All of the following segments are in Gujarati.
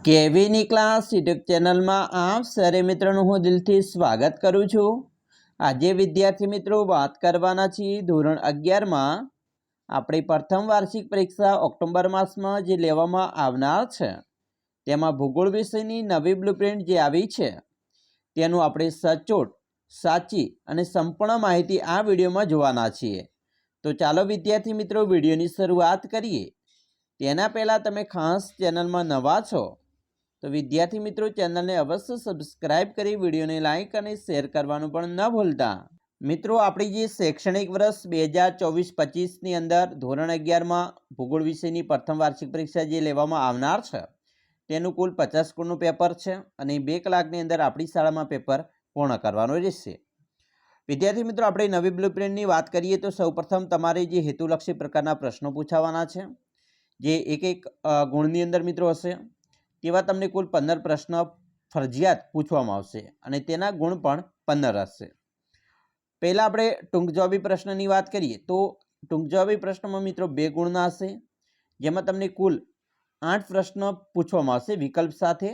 કેવીની ક્લાસ યુટ્યુબ ચેનલમાં આપ સરે મિત્રોનું હું દિલથી સ્વાગત કરું છું। આજે વિદ્યાર્થી મિત્રો વાત કરવાના છીએ ધોરણ 11માં આપણી પ્રથમ વાર્ષિક પરીક્ષા ઓક્ટોબર માસમાં જે લેવામાં આવનાર છે તેમાં ભૂગોળ વિષયની નવી બ્લુપ્રિન્ટ જે આવી છે તેનું આપણે સચોટ સાચી અને સંપૂર્ણ માહિતી આ વિડીયોમાં જોવાના છીએ। તો ચાલો વિદ્યાર્થી મિત્રો વિડીયોની શરૂઆત કરીએ। તેના પહેલાં તમે ખાસ ચેનલમાં નવા છો તો વિદ્યાર્થી મિત્રો ચેનલને અવશ્ય સબસ્ક્રાઇબ કરી વિડીયોને લાઇક અને શેર કરવાનું પણ ન ભૂલતા। મિત્રો આપણી જે શૈક્ષણિક વર્ષ 2024-25ની અંદર ધોરણ 11માં ભૂગોળ વિષયની પ્રથમ વાર્ષિક પરીક્ષા જે લેવામાં આવનાર છે તેનું કુલ 50 ગુણનું પેપર છે અને 2 કલાકની અંદર આપણી શાળામાં પેપર પૂર્ણ કરવાનું રહેશે। વિદ્યાર્થી મિત્રો આપણે નવી બ્લુપ્રિન્ટની વાત કરીએ તો સૌપ્રથમ તમારે જે હેતુલક્ષી પ્રકારના પ્રશ્નો પૂછાવાના છે જે એક ગુણની અંદર મિત્રો હશે તેવા તમને કુલ 15 પ્રશ્ન ફરજિયાત પૂછવામાં આવશે અને તેના ગુણ પણ 15 હશે। પહેલાં આપણે ટૂંક જવાબી પ્રશ્નની વાત કરીએ તો ટૂંક જવાબી પ્રશ્નમાં મિત્રો 2 ગુણના હશે જેમાં તમને કુલ 8 પ્રશ્ન પૂછવામાં આવશે વિકલ્પ સાથે।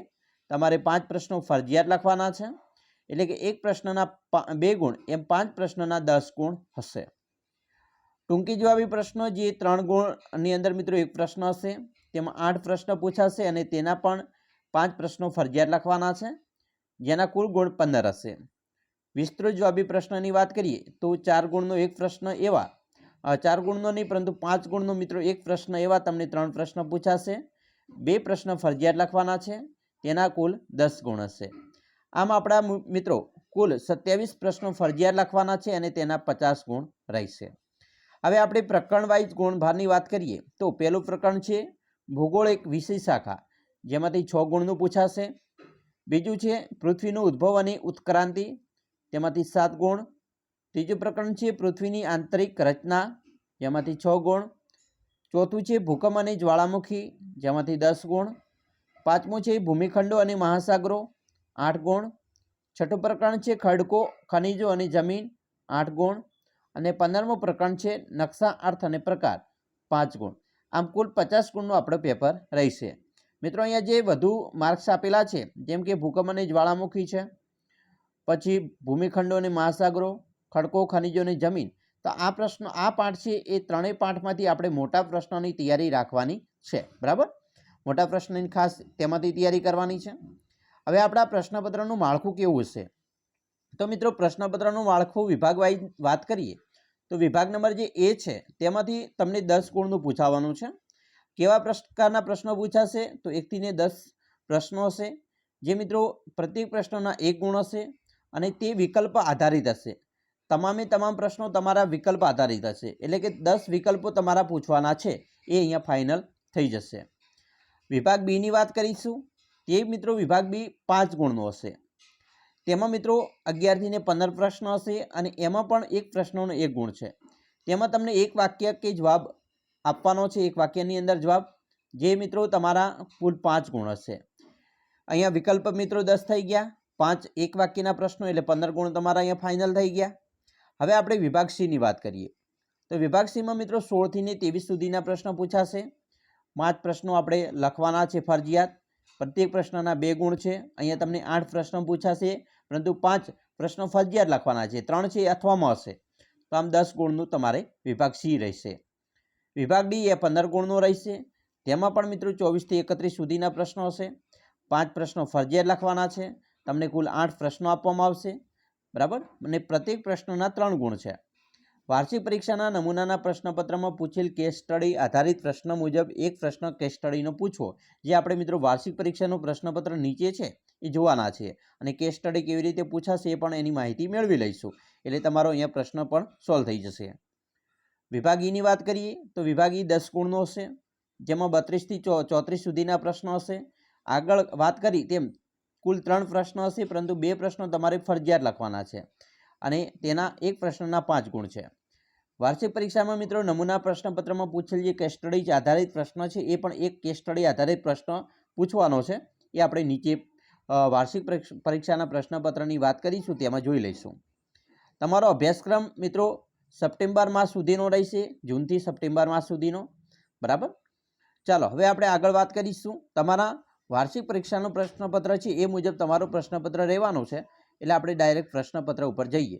તમારે 5 પ્રશ્નો ફરજિયાત લખવાના છે એટલે કે એક પ્રશ્નના 2 ગુણ એમ 5 પ્રશ્નના 10 ગુણ હશે। ટૂંકી જવાબી પ્રશ્નો જે 3 ગુણની અંદર મિત્રો એક પ્રશ્ન હશે તેમાં 8 પ્રશ્ન પૂછાશે અને તેના પણ 5 પ્રશ્નો ફરજિયાત લખવાના છે જેના કુલ ગુણ 15 હશે। વિસ્તૃત જવાબી પ્રશ્નની વાત કરીએ તો 4 ગુણનો એક પ્રશ્ન એવા 4 ગુણનો નહીં પરંતુ 5 ગુણનો મિત્રો એક પ્રશ્ન એવા તમને 3 પ્રશ્ન પૂછાશે, 2 પ્રશ્ન ફરજિયાત લખવાના છે તેના કુલ 10 ગુણ હશે। આમ આપણા મિત્રો કુલ 27 પ્રશ્નો ફરજિયાત લખવાના છે અને તેના 50 ગુણ રહેશે। હવે આપણે પ્રકરણ વાઇઝ ગુણભારની વાત કરીએ તો પહેલું પ્રકરણ છે ભૂગોળ એક વિષય શાખા જેમાંથી 6 ગુણનું પૂછાશે। બીજું છે પૃથ્વીનું ઉદ્ભવ અને ઉત્ક્રાંતિ તેમાંથી 7 ગુણ। ત્રીજું પ્રકરણ છે પૃથ્વીની આંતરિક રચના જેમાંથી 6 ગુણ। ચોથું છે ભૂકંપ અને જ્વાળામુખી જેમાંથી 10 ગુણ। પાંચમું છે ભૂમિખંડો અને મહાસાગરો 8 ગુણ। છઠ્ઠું પ્રકરણ છે ખડકો ખનિજો અને જમીન 8 ગુણ અને 15મું પ્રકરણ છે નકશા અર્થ અને પ્રકાર 5 ગુણ। આમ કુલ 50 ગુણનું આપણું પેપર રહેશે। મિત્રો અહીંયા જે વધુ માર્ક્સ આપેલા છે જેમ કે ભૂકંપ અને જ્વાળામુખી છે, પછી ભૂમિખંડો અને મહાસાગરો, ખડકો ખનિજો અને જમીન, તો આ પ્રશ્નો આ પાઠ છે એ ત્રણેય પાઠમાંથી આપણે મોટા પ્રશ્નોની તૈયારી રાખવાની છે, બરાબર। મોટા પ્રશ્નની ખાસ તેમાંથી તૈયારી કરવાની છે। હવે આપણા પ્રશ્નપત્રનું માળખું કેવું હશે તો મિત્રો પ્રશ્નપત્રનું માળખું વિભાગ વાઇઝ વાત કરીએ તો વિભાગ નંબર જે એ છે તેમાંથી તમને 10 ગુણનું પૂછાવાનું છે। કેવા પ્રકારના પ્રશ્નો પૂછાશે તો 1 થી 10 પ્રશ્નો હશે જે મિત્રો પ્રત્યેક પ્રશ્નના 1 ગુણ હશે અને તે વિકલ્પ આધારિત હશે। તમામ પ્રશ્નો તમારા વિકલ્પ આધારિત હશે એટલે કે 10 વિકલ્પો તમારા પૂછવાના છે એ અહીંયા ફાઇનલ થઈ જશે। વિભાગ બી ની વાત કરીશું તે મિત્રો વિભાગ બી 5 ગુણનો હશે। તેમાં મિત્રો 11 થી 15 પ્રશ્ન હશે અને એમાં પણ એક પ્રશ્નનો 1 ગુણ છે। તેમાં તમને એક વાક્ય કે જવાબ આપવાનો છે, એક વાક્યની અંદર જવાબ, જે મિત્રો તમારા કુલ 5 ગુણ હશે। અહીંયા વિકલ્પ મિત્રો 10 થઈ ગયા, 5 એક વાક્યના પ્રશ્નો એટલે 15 ગુણ તમારા અહીંયા ફાઇનલ થઈ ગયા। હવે આપણે વિભાગ સીની વાત કરીએ તો વિભાગ સીમાં મિત્રો 16 થી 23 સુધીના પ્રશ્નો પૂછાશે। 5 પ્રશ્નો આપણે લખવાના છે ફરજિયાત, પ્રત્યેક પ્રશ્નના 2 ગુણ છે। અહીંયા તમને 8 પ્રશ્નો પૂછાશે પરંતુ 5 પ્રશ્નો ફરજિયાત લખવાના છે, 3 છે અથવામાં હશે, તો આમ 10 ગુણનું તમારે વિભાગ સી રહેશે। વિભાગ ડી એ 15 ગુણનો રહેશે। તેમાં પણ મિત્રો 24 થી 31 સુધીના પ્રશ્નો હશે, 5 પ્રશ્નો ફરજિયાત લખવાના છે, તમને કુલ 8 પ્રશ્નો આપવામાં આવશે, બરાબર, અને પ્રત્યેક પ્રશ્નના 3 ગુણ છે। વાર્ષિક પરીક્ષાના નમૂનાના પ્રશ્નપત્રમાં પૂછેલ કેસ સ્ટડી આધારિત પ્રશ્ન મુજબ એક પ્રશ્ન કેસ સ્ટડીનો પૂછવો, જે આપણે મિત્રો વાર્ષિક પરીક્ષાનું પ્રશ્નપત્ર નીચે છે એ જોવાના છે અને કેસ સ્ટડી કેવી રીતે પૂછાશે એ પણ એની માહિતી મેળવી લઈશું એટલે તમારો અહીંયા પ્રશ્ન પણ સોલ્વ થઈ જશે। વિભાગ ઈની વાત કરીએ તો વિભાગ ઈ 10 ગુણનો હશે જેમાં 32 થી 34 સુધીના પ્રશ્નો હશે। આગળ વાત કરી તેમ કુલ 3 પ્રશ્નો હશે પરંતુ 2 પ્રશ્નો તમારે ફરજિયાત લખવાના છે અને તેના એક પ્રશ્નના 5 ગુણ છે। વાર્ષિક પરીક્ષામાં મિત્રો નમૂના પ્રશ્નપત્રમાં પૂછેલ જે કેસ સ્ટડી આધારિત પ્રશ્ન છે એ પણ એક કેસ સ્ટડી આધારિત પ્રશ્ન પૂછવાનો છે, એ આપણે નીચે વાર્ષિક પરીક્ષાના પ્રશ્નપત્રની વાત કરીશું તેમાં જોઈ લઈશું। તમારો અભ્યાસક્રમ મિત્રો સપ્ટેમ્બર માસ સુધીનો રહેશે, જૂનથી સપ્ટેમ્બર માસ સુધીનો, બરાબર। ચાલો હવે આપણે આગળ વાત કરીશું તમારા વાર્ષિક પરીક્ષાનું પ્રશ્નપત્ર છે એ મુજબ તમારું પ્રશ્નપત્ર રહેવાનું છે, એટલે આપણે ડાયરેક્ટ પ્રશ્નપત્ર ઉપર જઈએ.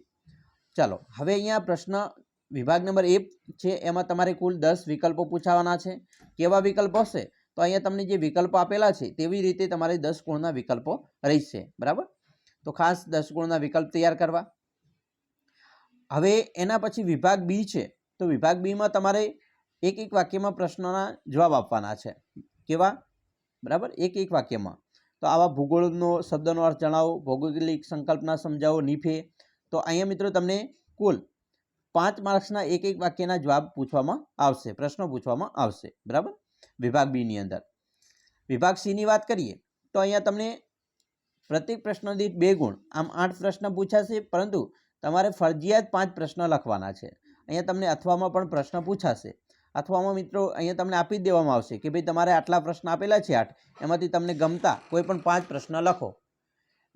ચાલો, હવે અહીંયા પ્રશ્ન વિભાગ નંબર 1 છે, એમાં તમારે કુલ 10 વિકલ્પો પૂછાવાના છે. કેવા વિકલ્પો હશે? તો અહીંયા તમને જે વિકલ્પો આપેલા છે તેવી રીતે તમારે 10 ગુણના વિકલ્પો રહેશે. બરાબર, તો ખાસ 10 ગુણના વિકલ્પ તૈયાર કરવા. હવે એના પછી વિભાગ બી છે, તો વિભાગ બીમાં તમારે એક એક વાક્યમાં પ્રશ્નોના જવાબ આપવાના છે. કેવા? બરાબર, એક એક વાક્યમાં. તો આવા ભૂગોળનો શબ્દનો અર્થ જણાવો, ભૌગોલિક સંકલ્પના સમજાવો, નીફે. તો અહીંયા મિત્રો તમને કુલ 5 માર્ક્સના એક એક વાક્યના જવાબ પૂછવામાં આવશે, પ્રશ્નો પૂછવામાં આવશે. બરાબર, વિભાગ બીની અંદર. વિભાગ સીની વાત કરીએ તો અહીંયા તમને પ્રત્યેક પ્રશ્ન દીઠ 2 ગુણ, આમ 8 પ્રશ્ન પૂછાશે, પરંતુ તમારે ફરજિયાત 5 પ્રશ્ન લખવાના છે. અહીંયા તમને અથવામાં પણ પ્રશ્ન પૂછાશે. અથવામાં મિત્રો અહીંયા તમને આપી જ દેવામાં આવશે કે ભાઈ તમારે આટલા પ્રશ્ન આપેલા છે 8, એમાંથી તમને ગમતા કોઈ પણ 5 પ્રશ્ન લખો.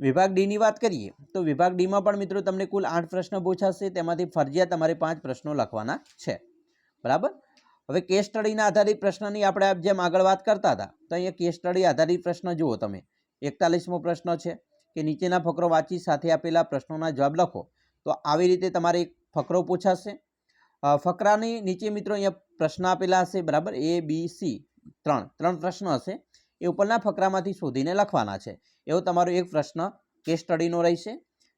વિભાગ ડીની વાત કરીએ તો વિભાગ ડીમાં પણ મિત્રો તમને કુલ 8 પ્રશ્ન પૂછાશે, તેમાંથી ફરજિયાત તમારે 5 પ્રશ્નો લખવાના છે. બરાબર, હવે કેસ સ્ટડીના આધારિત પ્રશ્નની આપણે જેમ આગળ વાત કરતા હતા, તો અહીંયા કેસ સ્ટડી આધારિત પ્રશ્ન જુઓ તમે. 41મો પ્રશ્ન છે કે નીચેના ફકરો વાંચી સાથે આપેલા પ્રશ્નોના જવાબ લખો. તો આવી રીતે તમારે એક ફકરો પૂછાશે. ફકરાની નીચે મિત્રો અહીંયા પ્રશ્ન આપેલા હશે. બરાબર, A, B, C, 3 પ્રશ્નો હશે. એ ઉપરના ફકરામાંથી શોધીને લખવાના છે. એવો તમારો એક પ્રશ્ન કેસ સ્ટડીનો રહેશે.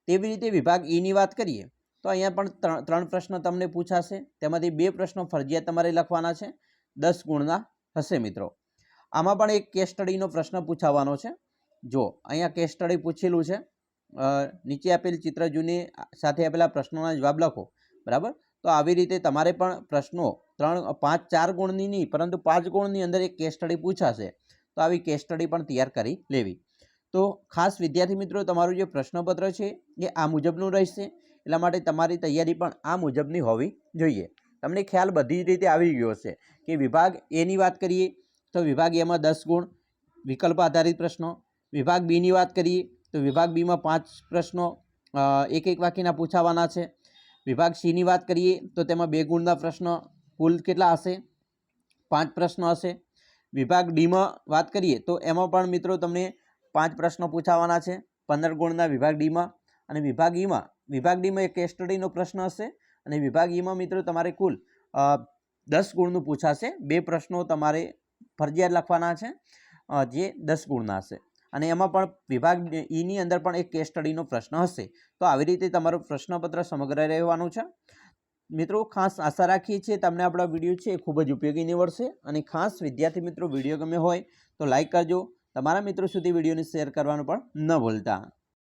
તેવી રીતે વિભાગ ઈની વાત કરીએ તો અહીંયા પણ 3 પ્રશ્ન તમને પૂછાશે, તેમાંથી 2 પ્રશ્નો ફરજિયાત તમારે લખવાના છે, 10 ગુણના હશે મિત્રો. આમાં પણ એક કેસ સ્ટડીનો પ્રશ્ન પૂછાવાનો છે. જો અહીંયા કેસ સ્ટડી પૂછેલું છે, નીચે આપેલ ચિત્ર જુની સાથે આપેલા પ્રશ્નોના જવાબ લખો. બરાબર, તો આવી રીતે તમારે પણ પ્રશ્નો 3, 5, 4 ગુણની નહીં, પરંતુ 5 ગુણની અંદર એક કેસ સ્ટડી પૂછાશે. તો આવી કેસ સ્ટડી પણ તૈયાર કરી લેવી. તો ખાસ વિદ્યાર્થી મિત્રો, તમારું જે પ્રશ્નપત્ર છે એ આ મુજબનું રહેશે, એટલા માટે તમારી તૈયારી પણ આ મુજબની હોવી જોઈએ. તમને ખ્યાલ બધી જ રીતે આવી ગયો હશે કે વિભાગ એની વાત કરીએ તો વિભાગ એમાં 10 ગુણ વિકલ્પ આધારિત પ્રશ્નો. વિભાગ બીની વાત કરીએ તો વિભાગ બીમાં 5 પ્રશ્નો એક એક વાક્યના પૂછાવાના છે. વિભાગ સીની વાત કરીએ તો તેમાં 2 ગુણના પ્રશ્નો કુલ કેટલા હશે? 5 પ્રશ્નો હશે. વિભાગ ડીમાં વાત કરીએ તો એમાં પણ મિત્રો તમને 5 પ્રશ્નો પૂછાવાના છે, 15 ગુણના વિભાગ ડીમાં. અને વિભાગ ડીમાં એક કેસ સ્ટડીનો પ્રશ્ન હશે, અને વિભાગ ઈમાં મિત્રો તમારે કુલ 10 ગુણનું પૂછાશે. 2 પ્રશ્નો તમારે ફરજિયાત લખવાના છે, જે 10 ગુણના હશે. અને એમાં પણ વિભાગ ઈની અંદર પણ એક કેસ સ્ટડીનો પ્રશ્ન હશે. તો આવી રીતે તમારું પ્રશ્નપત્ર સમગ્ર રહેવાનું છે. મિત્રો ખાસ આશા રાખીએ છીએ તમને આપણા વિડીયો છે એ ખૂબ જ ઉપયોગી નીવડશે. અને ખાસ વિદ્યાર્થી મિત્રો, વિડીયો ગમે હોય તો લાઈક કરજો, તમારા મિત્રો સુધી વિડીયોને શેર કરવાનું પણ ન ભૂલતા.